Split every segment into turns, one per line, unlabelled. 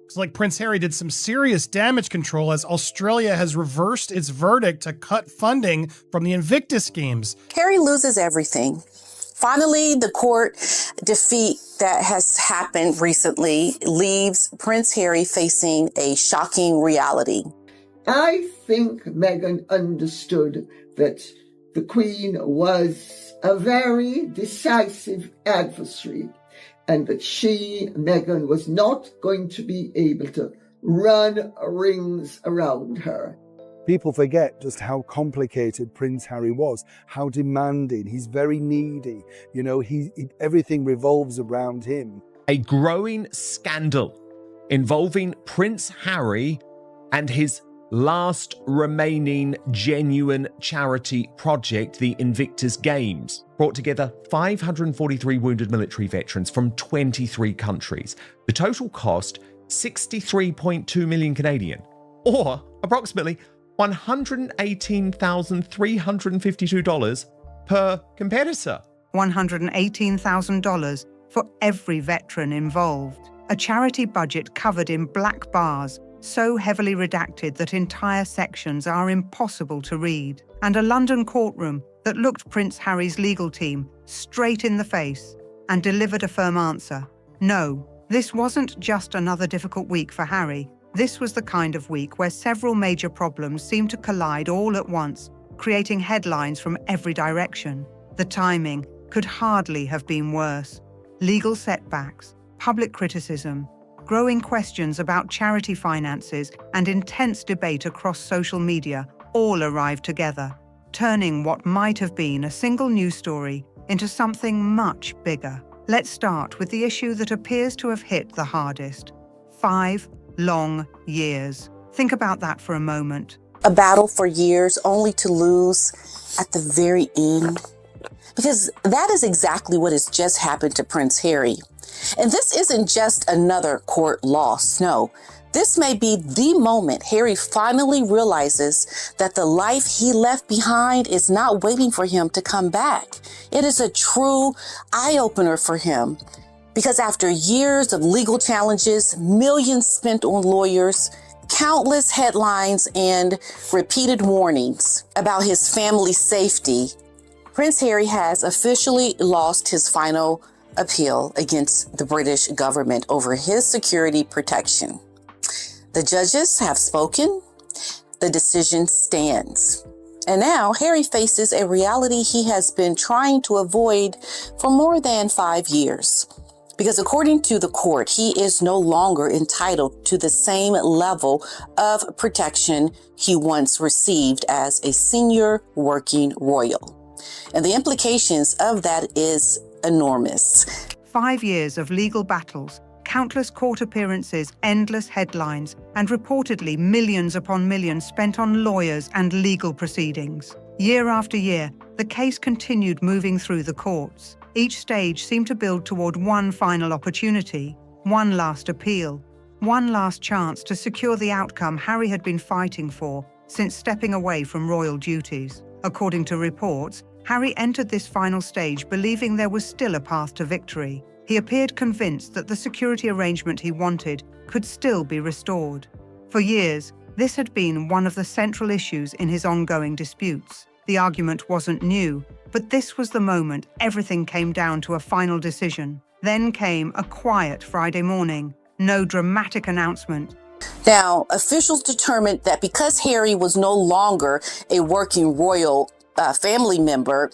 Looks like Prince Harry did some serious damage control as Australia has reversed its verdict to cut funding from the Invictus Games.
Harry loses everything. Finally, the court defeat that has happened recently leaves Prince Harry facing a shocking reality.
I think Meghan understood that the Queen was a very decisive adversary and that Meghan, was not going to be able to run rings around her.
People forget just how complicated Prince Harry was, how demanding. He's very needy. You know, everything revolves around him.
A growing scandal involving Prince Harry and his last remaining genuine charity project, the Invictus Games, brought together 543 wounded military veterans from 23 countries. The total cost 63.2 million Canadian, or approximately $118,352 per competitor.
$118,000 for every veteran involved. A charity budget covered in black bars, so heavily redacted that entire sections are impossible to read. And a London courtroom that looked Prince Harry's legal team straight in the face and delivered a firm answer. No, this wasn't just another difficult week for Harry. This was the kind of week where several major problems seemed to collide all at once, creating headlines from every direction. The timing could hardly have been worse. Legal setbacks, public criticism, growing questions about charity finances, and intense debate across social media all arrived together, turning what might have been a single news story into something much bigger. Let's start with the issue that appears to have hit the hardest. 5 long years. Think about that for a moment.
A battle for years only to lose at the very end. Because that is exactly what has just happened to Prince Harry. And this isn't just another court loss. No, this may be the moment Harry finally realizes that the life he left behind is not waiting for him to come back. It is a true eye-opener for him. Because after years of legal challenges, millions spent on lawyers, countless headlines, and repeated warnings about his family's safety, Prince Harry has officially lost his final appeal against the British government over his security protection. The judges have spoken. The decision stands. And now Harry faces a reality he has been trying to avoid for more than 5 years. Because according to the court, he is no longer entitled to the same level of protection he once received as a senior working royal. And the implications of that is enormous.
5 years of legal battles, countless court appearances, endless headlines, and reportedly millions upon millions spent on lawyers and legal proceedings. Year after year, the case continued moving through the courts. Each stage seemed to build toward one final opportunity, one last appeal, one last chance to secure the outcome Harry had been fighting for since stepping away from royal duties. According to reports, Harry entered this final stage believing there was still a path to victory. He appeared convinced that the security arrangement he wanted could still be restored. For years, this had been one of the central issues in his ongoing disputes. The argument wasn't new, but this was the moment everything came down to a final decision. Then came a quiet Friday morning. No dramatic announcement.
Now, officials determined that because Harry was no longer a working royal family member,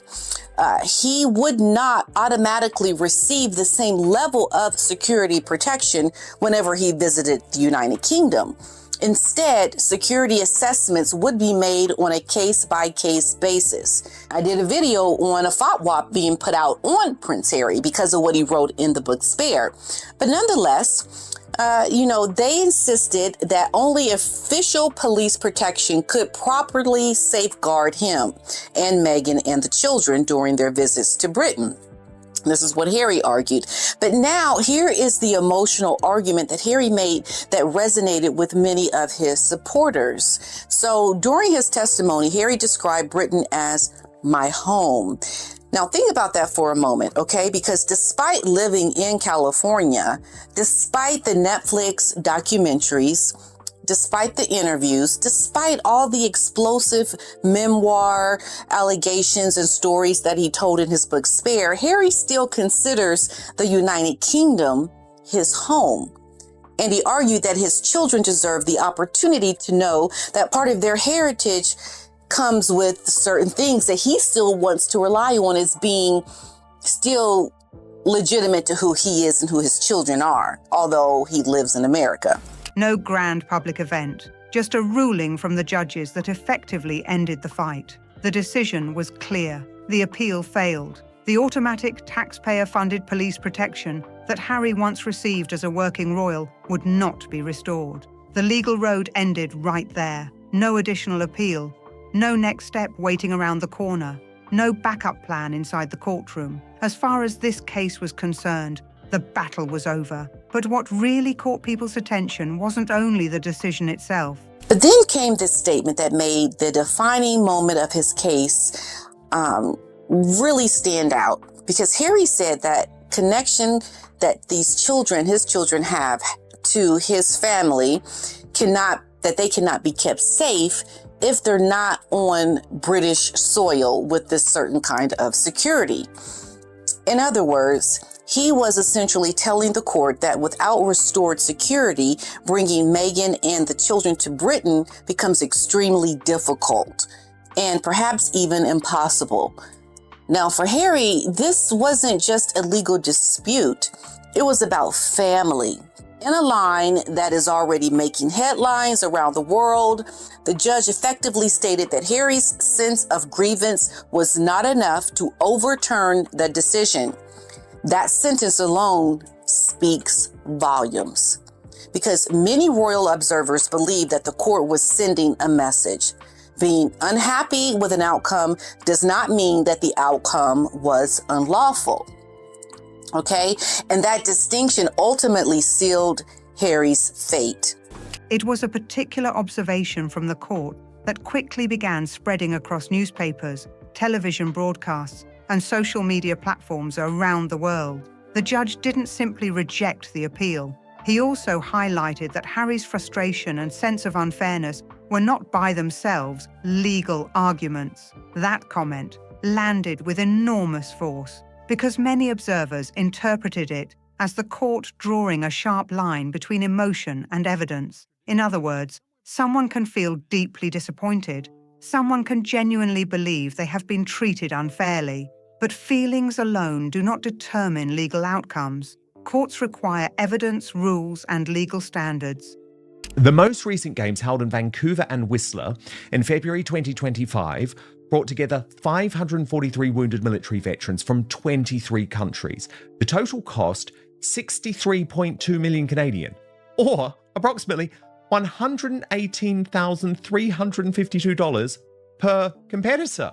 he would not automatically receive the same level of security protection whenever he visited the United Kingdom. Instead, security assessments would be made on a case-by-case basis. I did a video on a fatwa being put out on Prince Harry because of what he wrote in the book Spare. But nonetheless, they insisted that only official police protection could properly safeguard him and Meghan and the children during their visits to Britain. This is what Harry argued. But now here is the emotional argument that Harry made that resonated with many of his supporters. So during his testimony, Harry described Britain as my home. Now, think about that for a moment, okay? Because despite living in California, despite the Netflix documentaries, despite the interviews, despite all the explosive memoir allegations and stories that he told in his book Spare, Harry still considers the United Kingdom his home. And he argued that his children deserve the opportunity to know that part of their heritage comes with certain things that he still wants to rely on as being still legitimate to who he is and who his children are, although he lives in America.
No grand public event, just a ruling from the judges that effectively ended the fight. The decision was clear. The appeal failed. The automatic taxpayer-funded police protection that Harry once received as a working royal would not be restored. The legal road ended right there. No additional appeal. No next step waiting around the corner. No backup plan inside the courtroom. As far as this case was concerned, the battle was over. But what really caught people's attention wasn't only the decision itself.
But then came this statement that made the defining moment of his case really stand out. Because Harry said that connection that these children, his children have to his family, they cannot be kept safe if they're not on British soil with this certain kind of security. In other words, he was essentially telling the court that without restored security, bringing Meghan and the children to Britain becomes extremely difficult and perhaps even impossible. Now, for Harry, this wasn't just a legal dispute. It was about family. In a line that is already making headlines around the world, the judge effectively stated that Harry's sense of grievance was not enough to overturn the decision. That sentence alone speaks volumes, because many royal observers believe that the court was sending a message. Being unhappy with an outcome does not mean that the outcome was unlawful. Okay? And that distinction ultimately sealed Harry's fate.
It was a particular observation from the court that quickly began spreading across newspapers, television broadcasts, and social media platforms around the world. The judge didn't simply reject the appeal. He also highlighted that Harry's frustration and sense of unfairness were not by themselves legal arguments. That comment landed with enormous force because many observers interpreted it as the court drawing a sharp line between emotion and evidence. In other words, someone can feel deeply disappointed. Someone can genuinely believe they have been treated unfairly. But feelings alone do not determine legal outcomes. Courts require evidence, rules, and legal standards.
The most recent games held in Vancouver and Whistler in February 2025 brought together 543 wounded military veterans from 23 countries. The total cost 63.2 million Canadian, or approximately $118,352 per competitor.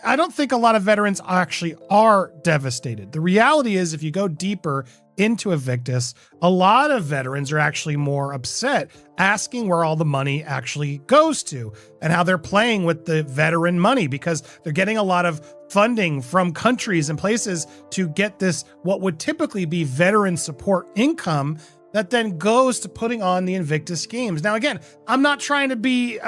I don't think a lot of veterans actually are devastated. The reality is, if you go deeper into Invictus, a lot of veterans are actually more upset, asking where all the money actually goes to and how they're playing with the veteran money, because they're getting a lot of funding from countries and places to get this, what would typically be veteran support income, that then goes to putting on the Invictus Games. Now, again, I'm not trying to be,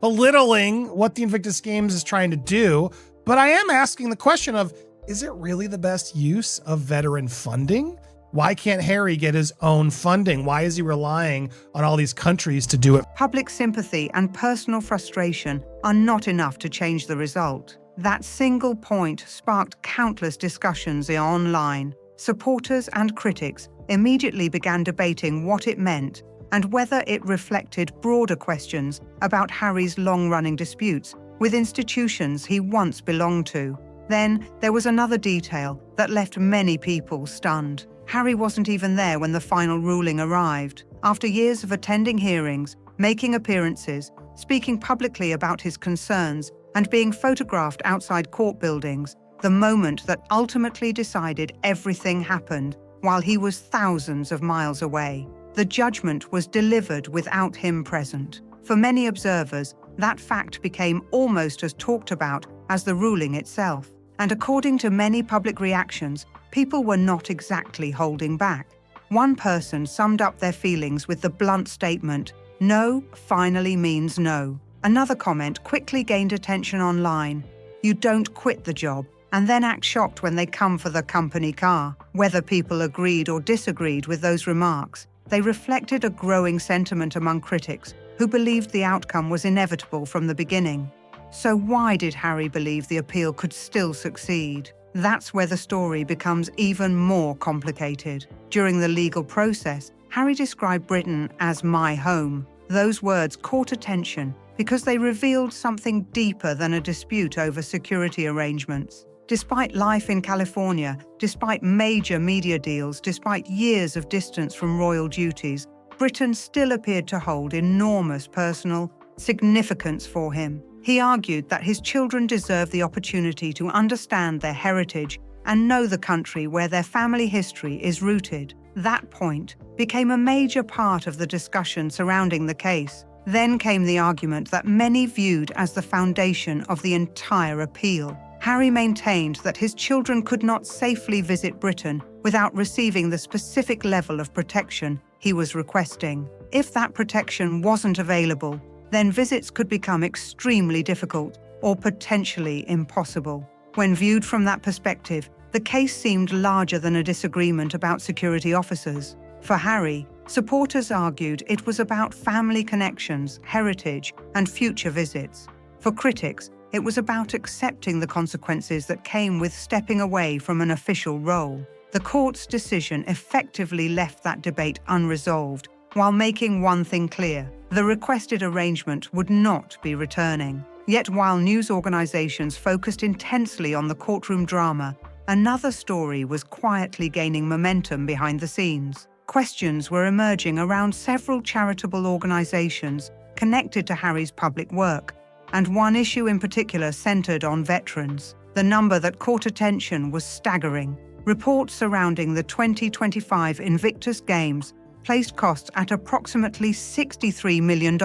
belittling what the Invictus Games is trying to do, but I am asking the question of, is it really the best use of veteran funding? Why can't Harry get his own funding? Why is he relying on all these countries to do it?
Public sympathy and personal frustration are not enough to change the result. That single point sparked countless discussions online. Supporters and critics immediately began debating what it meant and whether it reflected broader questions about Harry's long-running disputes with institutions he once belonged to. Then there was another detail that left many people stunned. Harry wasn't even there when the final ruling arrived. After years of attending hearings, making appearances, speaking publicly about his concerns, and being photographed outside court buildings, the moment that ultimately decided everything happened while he was thousands of miles away. The judgment was delivered without him present. For many observers, that fact became almost as talked about as the ruling itself. And according to many public reactions, people were not exactly holding back. One person summed up their feelings with the blunt statement, "No finally means no." Another comment quickly gained attention online. "You don't quit the job and then act shocked when they come for the company car." Whether people agreed or disagreed with those remarks, they reflected a growing sentiment among critics who believed the outcome was inevitable from the beginning. So why did Harry believe the appeal could still succeed? That's where the story becomes even more complicated. During the legal process, Harry described Britain as "my home." Those words caught attention because they revealed something deeper than a dispute over security arrangements. Despite life in California, despite major media deals, despite years of distance from royal duties, Britain still appeared to hold enormous personal significance for him. He argued that his children deserve the opportunity to understand their heritage and know the country where their family history is rooted. That point became a major part of the discussion surrounding the case. Then came the argument that many viewed as the foundation of the entire appeal. Harry maintained that his children could not safely visit Britain without receiving the specific level of protection he was requesting. If that protection wasn't available, then visits could become extremely difficult or potentially impossible. When viewed from that perspective, the case seemed larger than a disagreement about security officers. For Harry, supporters argued it was about family connections, heritage, and future visits. For critics, it was about accepting the consequences that came with stepping away from an official role. The court's decision effectively left that debate unresolved, while making one thing clear: the requested arrangement would not be returning. Yet while news organizations focused intensely on the courtroom drama, another story was quietly gaining momentum behind the scenes. Questions were emerging around several charitable organizations connected to Harry's public work, and one issue in particular centered on veterans. The number that caught attention was staggering. Reports surrounding the 2025 Invictus Games placed costs at approximately $63 million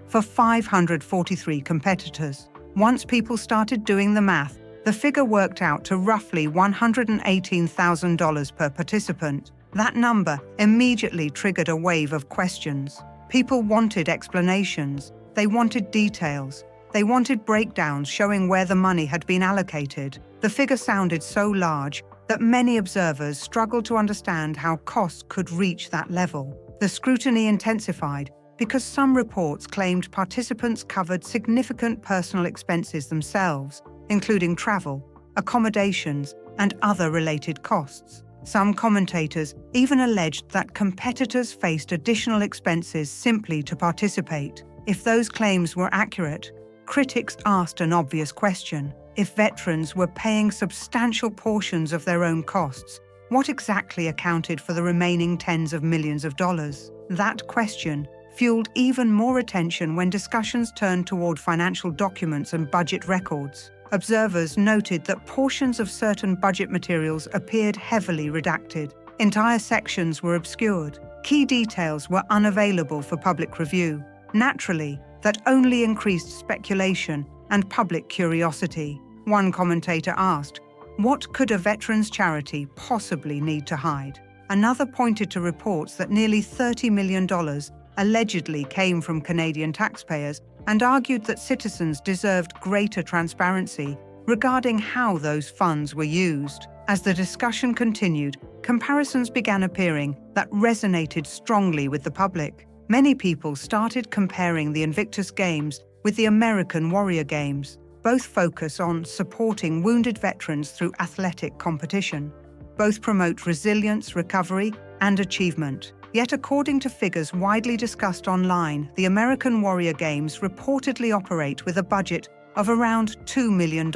for 543 competitors. Once people started doing the math, the figure worked out to roughly $118,000 per participant. That number immediately triggered a wave of questions. People wanted explanations. They wanted details. They wanted breakdowns showing where the money had been allocated. The figure sounded so large that many observers struggled to understand how costs could reach that level. The scrutiny intensified because some reports claimed participants covered significant personal expenses themselves, including travel, accommodations, and other related costs. Some commentators even alleged that competitors faced additional expenses simply to participate. If those claims were accurate, critics asked an obvious question. If veterans were paying substantial portions of their own costs, what exactly accounted for the remaining tens of millions of dollars? That question fueled even more attention when discussions turned toward financial documents and budget records. Observers noted that portions of certain budget materials appeared heavily redacted. Entire sections were obscured. Key details were unavailable for public review. Naturally, that only increased speculation and public curiosity. One commentator asked, "What could a veterans charity possibly need to hide?" Another pointed to reports that nearly $30 million allegedly came from Canadian taxpayers and argued that citizens deserved greater transparency regarding how those funds were used. As the discussion continued, comparisons began appearing that resonated strongly with the public. Many people started comparing the Invictus Games with the American Warrior Games. Both focus on supporting wounded veterans through athletic competition. Both promote resilience, recovery, and achievement. Yet according to figures widely discussed online, the American Warrior Games reportedly operate with a budget of around $2 million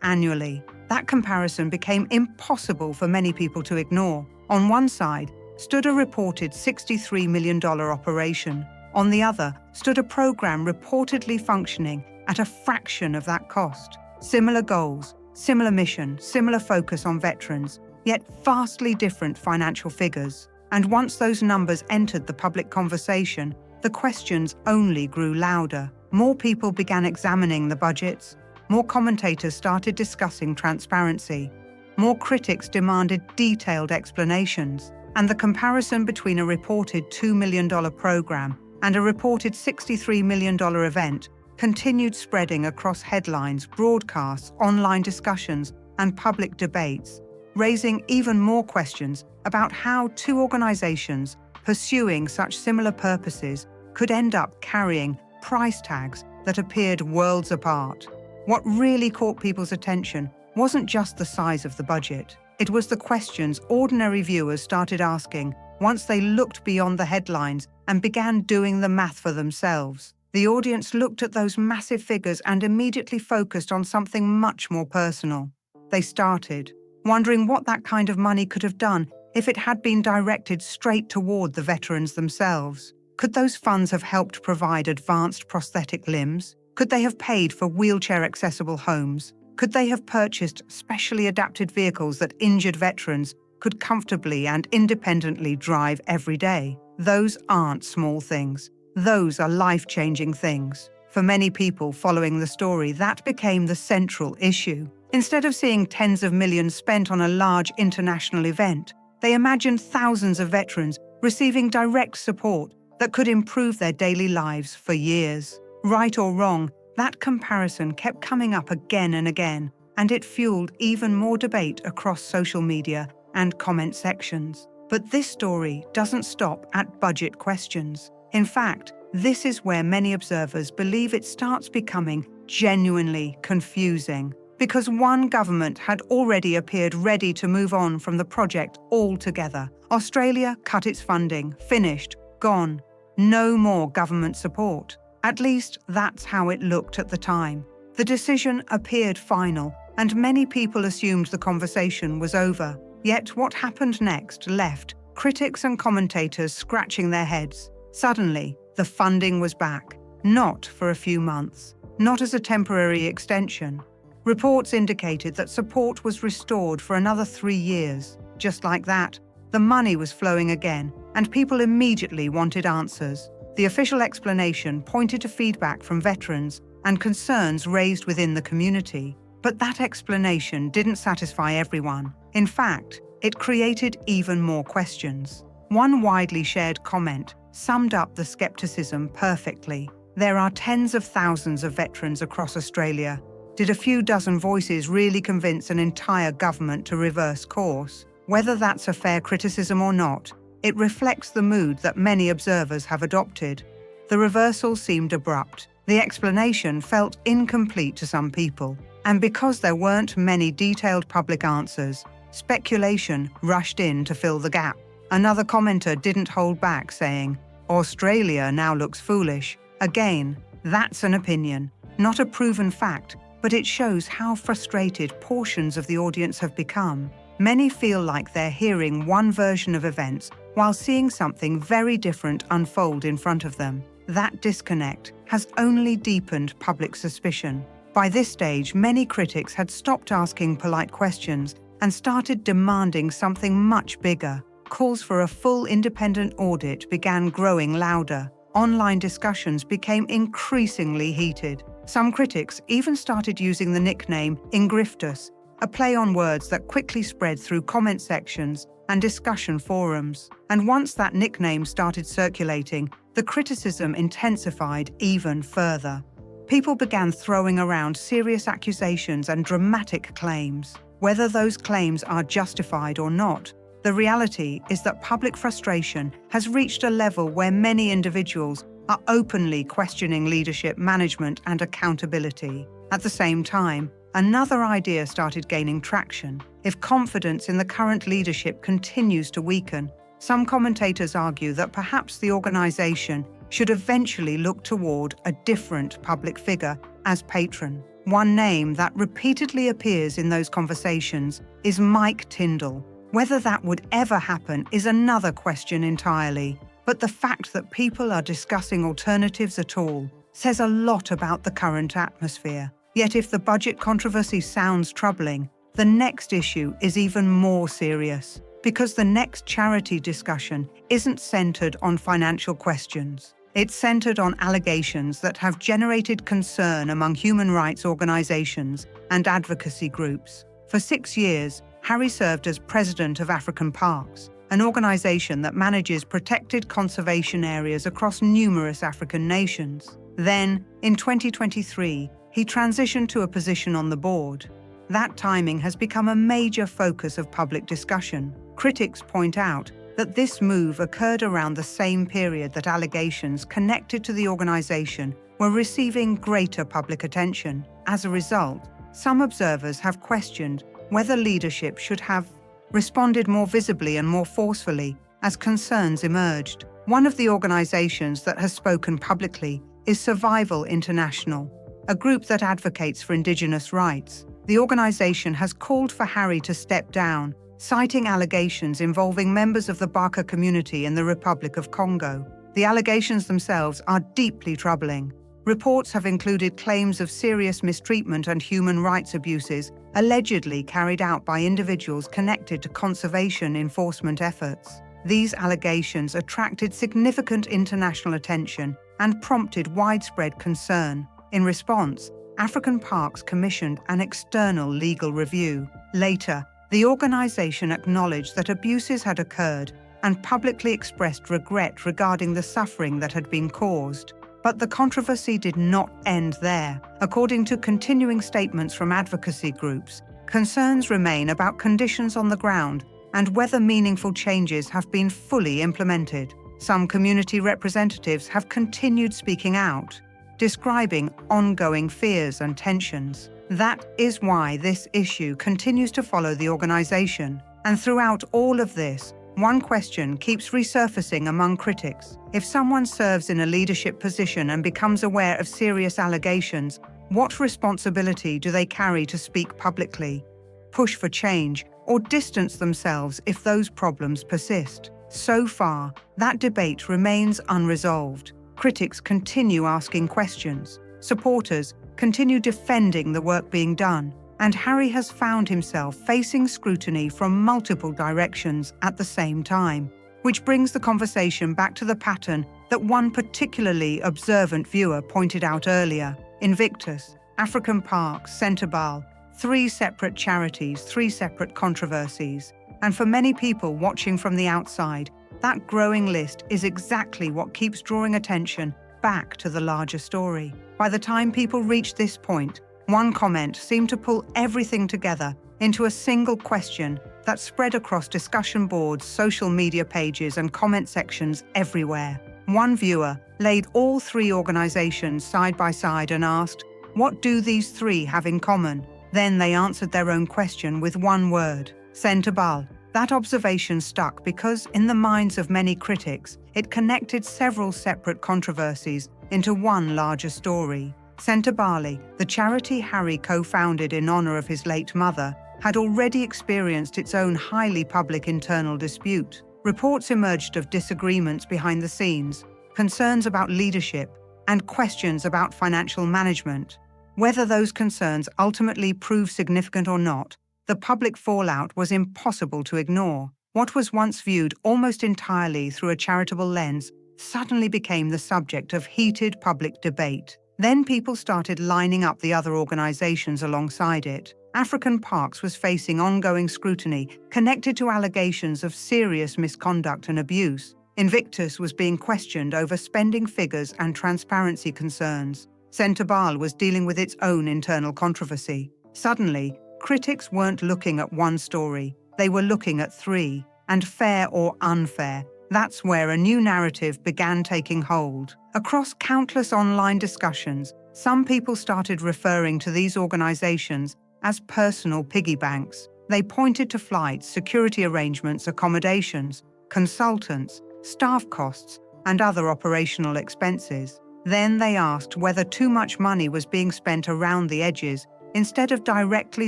annually. That comparison became impossible for many people to ignore. On one side stood a reported $63 million operation. On the other stood a program reportedly functioning at a fraction of that cost. Similar goals, similar mission, similar focus on veterans, yet vastly different financial figures. And once those numbers entered the public conversation, the questions only grew louder. More people began examining the budgets, more commentators started discussing transparency. More critics demanded detailed explanations, and the comparison between a reported $2 million program and a reported $63 million event continued spreading across headlines, broadcasts, online discussions, and public debates, raising even more questions about how two organizations pursuing such similar purposes could end up carrying price tags that appeared worlds apart. What really caught people's attention wasn't just the size of the budget. It was the questions ordinary viewers started asking once they looked beyond the headlines and began doing the math for themselves. The audience looked at those massive figures and immediately focused on something much more personal. They started wondering what that kind of money could have done if it had been directed straight toward the veterans themselves. Could those funds have helped provide advanced prosthetic limbs? Could they have paid for wheelchair-accessible homes? Could they have purchased specially adapted vehicles that injured veterans could comfortably and independently drive every day? Those aren't small things. Those are life-changing things. For many people following the story, that became the central issue. Instead of seeing tens of millions spent on a large international event, they imagined thousands of veterans receiving direct support that could improve their daily lives for years. Right or wrong, that comparison kept coming up again and again, and it fueled even more debate across social media and comment sections. But this story doesn't stop at budget questions. In fact, this is where many observers believe it starts becoming genuinely confusing. Because one government had already appeared ready to move on from the project altogether. Australia cut its funding, finished, gone. No more government support. At least that's how it looked at the time. The decision appeared final, and many people assumed the conversation was over. Yet what happened next left critics and commentators scratching their heads. Suddenly, the funding was back. Not for a few months. Not as a temporary extension. Reports indicated that support was restored for another 3 years. Just like that, the money was flowing again, and people immediately wanted answers. The official explanation pointed to feedback from veterans and concerns raised within the community. But that explanation didn't satisfy everyone. In fact, it created even more questions. One widely shared comment summed up the skepticism perfectly. There are tens of thousands of veterans across Australia. Did a few dozen voices really convince an entire government to reverse course? Whether that's a fair criticism or not, it reflects the mood that many observers have adopted. The reversal seemed abrupt. The explanation felt incomplete to some people. And because there weren't many detailed public answers, speculation rushed in to fill the gap. Another commenter didn't hold back, saying, "Australia now looks foolish." Again, that's an opinion, not a proven fact, but it shows how frustrated portions of the audience have become. Many feel like they're hearing one version of events while seeing something very different unfold in front of them. That disconnect has only deepened public suspicion. By this stage, many critics had stopped asking polite questions and started demanding something much bigger. Calls for a full independent audit began growing louder. Online discussions became increasingly heated. Some critics even started using the nickname Invictus, a play on words that quickly spread through comment sections and discussion forums. And once that nickname started circulating, the criticism intensified even further. People began throwing around serious accusations and dramatic claims. Whether those claims are justified or not, the reality is that public frustration has reached a level where many individuals are openly questioning leadership, management, and accountability. At the same time, another idea started gaining traction. If confidence in the current leadership continues to weaken, some commentators argue that perhaps the organization should eventually look toward a different public figure as patron. One name that repeatedly appears in those conversations is Mike Tindall. Whether that would ever happen is another question entirely, but the fact that people are discussing alternatives at all says a lot about the current atmosphere. Yet if the budget controversy sounds troubling, the next issue is even more serious, because the next charity discussion isn't centered on financial questions. It centered on allegations that have generated concern among human rights organizations and advocacy groups. For 6 years, Harry served as president of African Parks, an organization that manages protected conservation areas across numerous African nations. Then, in 2023, he transitioned to a position on the board. That timing has become a major focus of public discussion. Critics point out that this move occurred around the same period that allegations connected to the organization were receiving greater public attention. As a result, some observers have questioned whether leadership should have responded more visibly and more forcefully as concerns emerged. One of the organizations that has spoken publicly is Survival International, a group that advocates for indigenous rights. The organization has called for Harry to step down, citing allegations involving members of the Baka community in the Republic of Congo. The allegations themselves are deeply troubling. Reports have included claims of serious mistreatment and human rights abuses allegedly carried out by individuals connected to conservation enforcement efforts. These allegations attracted significant international attention and prompted widespread concern. In response, African Parks commissioned an external legal review. Later, the organization acknowledged that abuses had occurred and publicly expressed regret regarding the suffering that had been caused. But the controversy did not end there. According to continuing statements from advocacy groups, concerns remain about conditions on the ground and whether meaningful changes have been fully implemented. Some community representatives have continued speaking out, describing ongoing fears and tensions. That is why this issue continues to follow the organization. And throughout all of this, one question keeps resurfacing among critics. If someone serves in a leadership position and becomes aware of serious allegations, what responsibility do they carry to speak publicly, push for change, or distance themselves if those problems persist? So far, that debate remains unresolved. Critics continue asking questions. Supporters continue defending the work being done. And Harry has found himself facing scrutiny from multiple directions at the same time, which brings the conversation back to the pattern that one particularly observant viewer pointed out earlier. Invictus, African Parks, Centrebal, 3 separate charities, 3 separate controversies. And for many people watching from the outside, that growing list is exactly what keeps drawing attention back to the larger story. By the time people reach this point, one comment seemed to pull everything together into a single question that spread across discussion boards, social media pages, and comment sections everywhere. One viewer laid all 3 organizations side by side and asked, "What do these 3 have in common?" Then they answered their own question with one word: Centrebal. That observation stuck because, in the minds of many critics, it connected several separate controversies into one larger story. Centrebal, the charity Harry co-founded in honor of his late mother, had already experienced its own highly public internal dispute. Reports emerged of disagreements behind the scenes, concerns about leadership, and questions about financial management. Whether those concerns ultimately proved significant or not, the public fallout was impossible to ignore. What was once viewed almost entirely through a charitable lens suddenly became the subject of heated public debate. Then people started lining up the other organizations alongside it. African Parks was facing ongoing scrutiny connected to allegations of serious misconduct and abuse. Invictus was being questioned over spending figures and transparency concerns. Centrebal was dealing with its own internal controversy. Suddenly, critics weren't looking at one story. They were looking at 3. And fair or unfair, that's where a new narrative began taking hold. Across countless online discussions, some people started referring to these organizations as personal piggy banks. They pointed to flights, security arrangements, accommodations, consultants, staff costs, and other operational expenses. Then they asked whether too much money was being spent around the edges instead of directly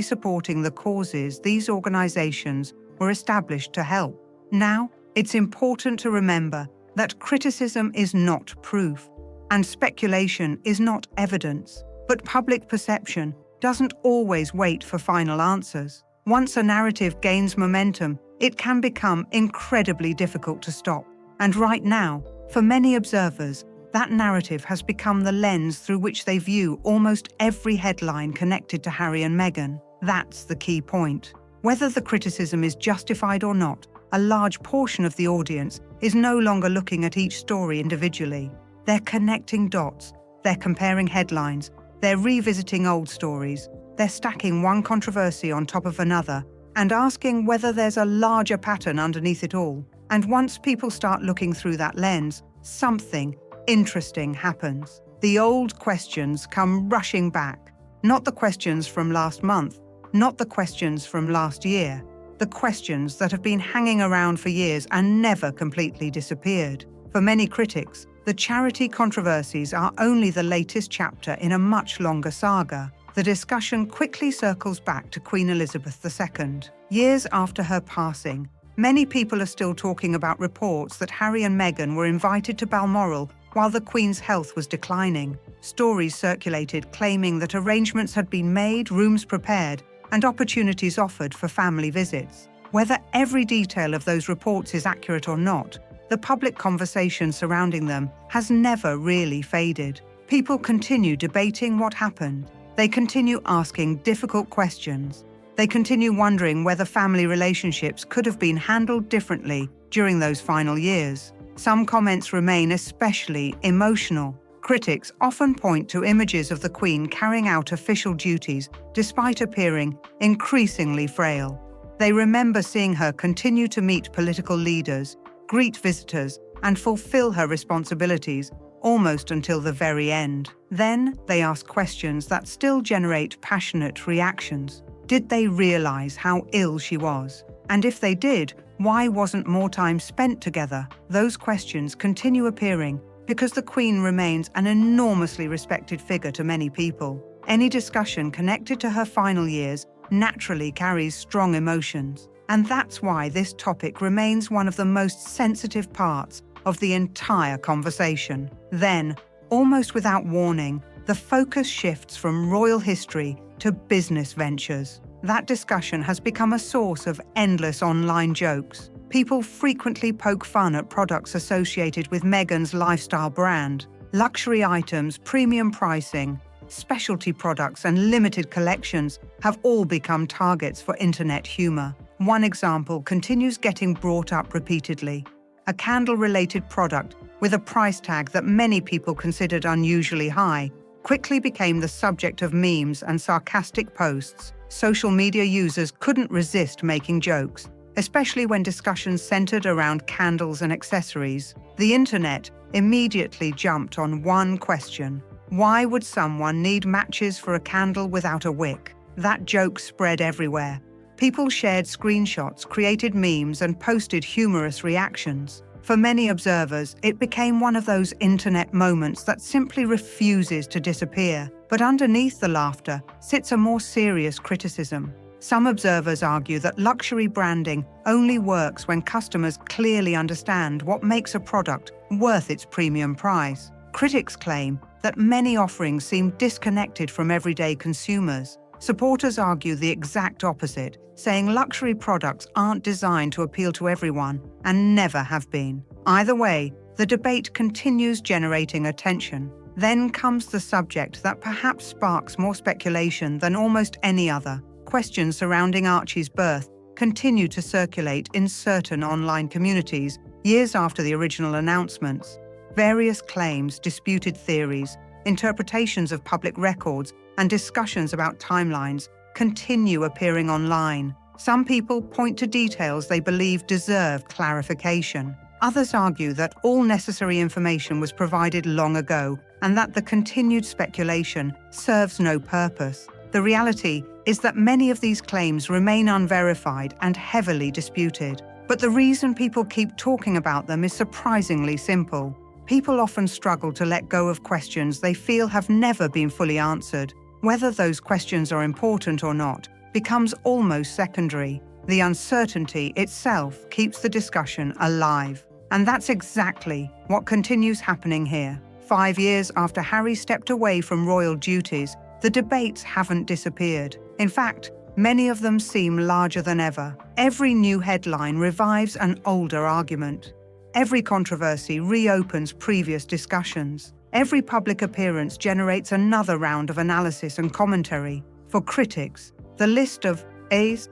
supporting the causes these organizations were established to help. Now, it's important to remember that criticism is not proof, and speculation is not evidence. But public perception doesn't always wait for final answers. Once a narrative gains momentum, it can become incredibly difficult to stop. And right now, for many observers, That narrative has become the lens through which they view almost every headline connected to Harry and Meghan. That's the key point. Whether the criticism is justified or not, a large portion of the audience is no longer looking at each story individually. They're connecting dots, they're comparing headlines, they're revisiting old stories, they're stacking one controversy on top of another, and asking whether there's a larger pattern underneath it all. And once people start looking through that lens, something interesting happens. The old questions come rushing back. Not the questions from last month, not the questions from last year, the questions that have been hanging around for years and never completely disappeared. For many critics, the charity controversies are only the latest chapter in a much longer saga. The discussion quickly circles back to Queen Elizabeth II. Years after her passing, many people are still talking about reports that Harry and Meghan were invited to Balmoral while the Queen's health was declining. Stories circulated claiming that arrangements had been made, rooms prepared, and opportunities offered for family visits. Whether every detail of those reports is accurate or not, the public conversation surrounding them has never really faded. People continue debating what happened. They continue asking difficult questions. They continue wondering whether family relationships could have been handled differently during those final years. Some comments remain especially emotional. Critics often point to images of the Queen carrying out official duties despite appearing increasingly frail. They remember seeing her continue to meet political leaders, greet visitors, and fulfill her responsibilities almost until the very end. Then they ask questions that still generate passionate reactions. Did they realize how ill she was? And if they did, why wasn't more time spent together? Those questions continue appearing because the Queen remains an enormously respected figure to many people. Any discussion connected to her final years naturally carries strong emotions. And that's why this topic remains one of the most sensitive parts of the entire conversation. Then, almost without warning, the focus shifts from royal history to business ventures. That discussion has become a source of endless online jokes. People frequently poke fun at products associated with Meghan's lifestyle brand. Luxury items, premium pricing, specialty products, and limited collections have all become targets for internet humor. One example continues getting brought up repeatedly. A candle-related product with a price tag that many people considered unusually high quickly became the subject of memes and sarcastic posts. Social media users couldn't resist making jokes, especially when discussions centered around candles and accessories. The internet immediately jumped on one question: why would someone need matches for a candle without a wick? That joke spread everywhere. People shared screenshots, created memes, and posted humorous reactions. For many observers, it became one of those internet moments that simply refuses to disappear. But underneath the laughter sits a more serious criticism. Some observers argue that luxury branding only works when customers clearly understand what makes a product worth its premium price. Critics claim that many offerings seem disconnected from everyday consumers. Supporters argue the exact opposite, saying luxury products aren't designed to appeal to everyone and never have been. Either way, the debate continues generating attention. Then comes the subject that perhaps sparks more speculation than almost any other. Questions surrounding Archie's birth continue to circulate in certain online communities years after the original announcements. Various claims, disputed theories, interpretations of public records, and discussions about timelines continue appearing online. Some people point to details they believe deserve clarification. Others argue that all necessary information was provided long ago and that the continued speculation serves no purpose. The reality is that many of these claims remain unverified and heavily disputed. But the reason people keep talking about them is surprisingly simple. People often struggle to let go of questions they feel have never been fully answered. Whether those questions are important or not becomes almost secondary. The uncertainty itself keeps the discussion alive. And that's exactly what continues happening here. 5 years after Harry stepped away from royal duties, the debates haven't disappeared. In fact, many of them seem larger than ever. Every new headline revives an older argument. Every controversy reopens previous discussions. Every public appearance generates another round of analysis and commentary. For critics, the list of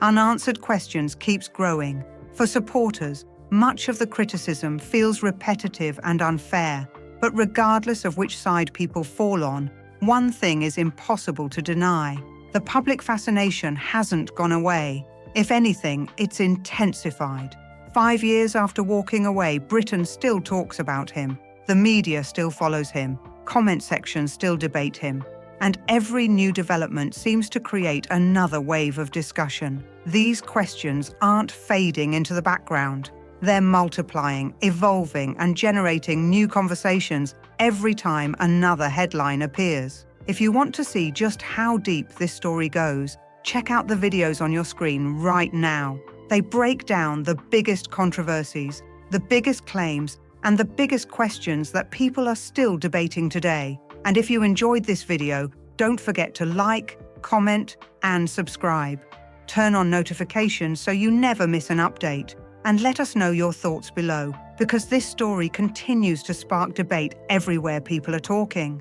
unanswered questions keeps growing. For supporters, much of the criticism feels repetitive and unfair. But regardless of which side people fall on, one thing is impossible to deny. The public fascination hasn't gone away. If anything, it's intensified. 5 years after walking away, Britain still talks about him. The media still follows him. Comment sections still debate him. And every new development seems to create another wave of discussion. These questions aren't fading into the background. They're multiplying, evolving, and generating new conversations every time another headline appears. If you want to see just how deep this story goes, check out the videos on your screen right now. They break down the biggest controversies, the biggest claims, and the biggest questions that people are still debating today. And if you enjoyed this video, don't forget to like, comment, and subscribe. Turn on notifications so you never miss an update. And let us know your thoughts below, because this story continues to spark debate everywhere people are talking.